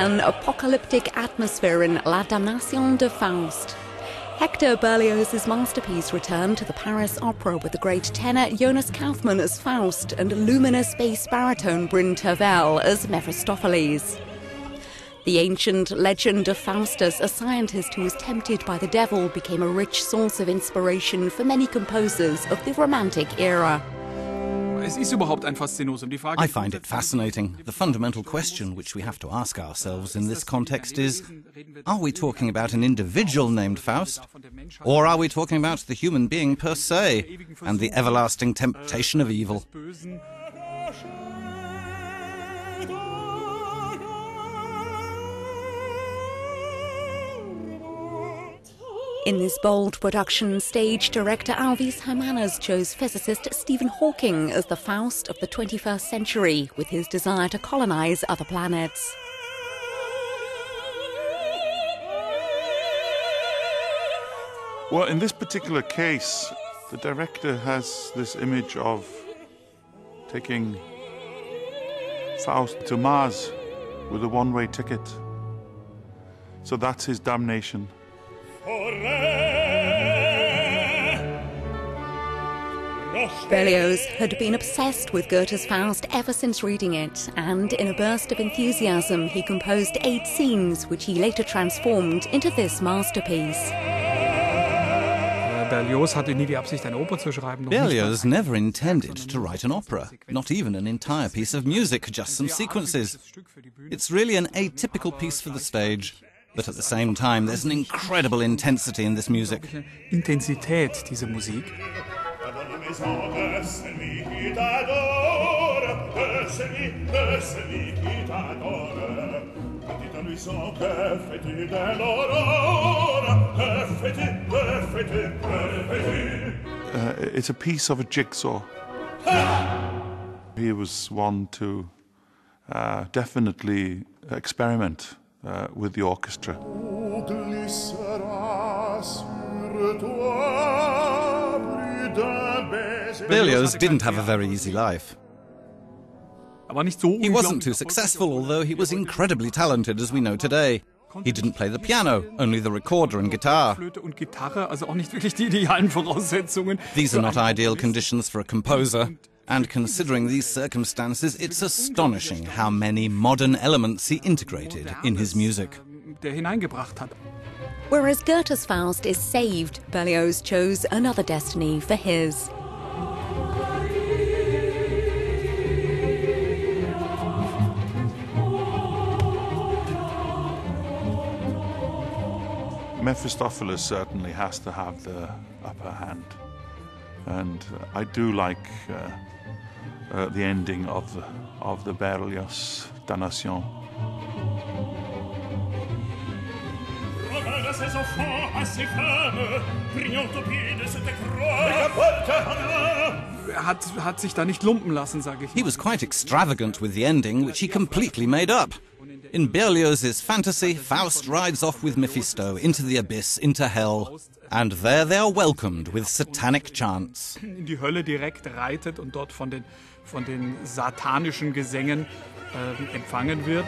an apocalyptic atmosphere in La Damnation of Faust. Hector Berlioz's masterpiece returned to the Paris Opera with the great tenor Jonas Kaufmann as Faust and luminous bass baritone Kaufmann Terfel as Mephistopheles. The ancient legend of Faustus, a scientist who was tempted by the devil, became a rich source of inspiration for many composers of the Romantic era. I find it fascinating. The fundamental question which we have to ask ourselves in this context is, are we talking about an individual named Faust? Or are we talking about the human being per se and the everlasting temptation of evil? In this bold production, stage director Alvis Hermanas chose physicist Stephen Hawking as the Faust of the 21st century, with his desire to colonize other planets. Well, in this particular case, the director has this image of taking Faust to Mars with a one-way ticket. So that's his damnation. Berlioz had been obsessed with Goethe's Faust ever since reading it, and in a burst of enthusiasm he composed 8 scenes which he later transformed into this masterpiece. Berlioz never intended to write an opera, not even an entire piece of music, just some sequences. It's really an atypical piece for the stage. But at the same time, there's an incredible intensity in this music. Intensität, diese Musik. It's a piece of a jigsaw. He was one to definitely experiment with the orchestra. Berlioz didn't have a very easy life. He wasn't too successful, although he was incredibly talented, as we know today. He didn't play the piano, only the recorder and guitar. These are not ideal conditions for a composer. And considering these circumstances, it's astonishing how many modern elements he integrated in his music. Whereas Goethe's Faust is saved, Berlioz chose another destiny for his. Mephistopheles certainly has to have the upper hand. And I do like the ending of the Berlioz Damnation. He was quite extravagant with the ending, which he completely made up. In Berlioz's fantasy, Faust rides off with Mephisto into the abyss, into hell, and there they are welcomed with satanic chants. In die Hölle direkt reitet und dort von den satanischen Gesängen empfangen wird.